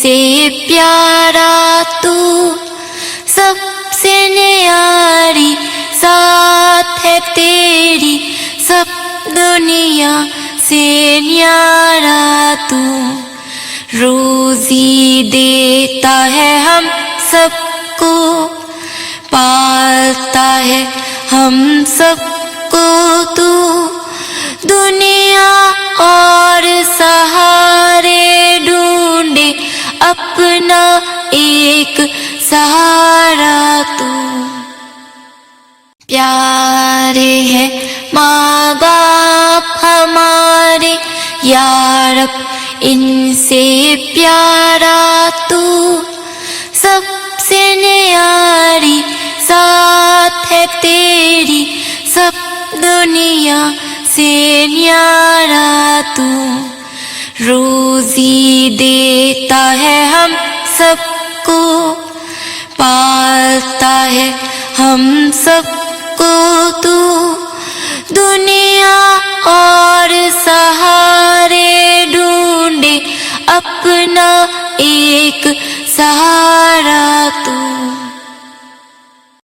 سے پیارا تو سب سے نیاری ذات ہے تیری، سب دنیا سے نیارا تو، روزی دیتا ہے ہم سب کو، پالتا ہے ہم سب کو تو، دنیا اور سہارے ڈھونڈے اپنا ایک سہارا تو، پیارے ہیں ماں باپ ہمارے یا رب ان سے پیارا تو، سب سے نیاری ذات ہے تیری، سب دنیا سے نیارا تو، روزی دیتا ہے ہم سب کو، پالتا ہے ہم سب کو تو، دنیا اور سہارے ڈھونڈے اپنا ایک سہارا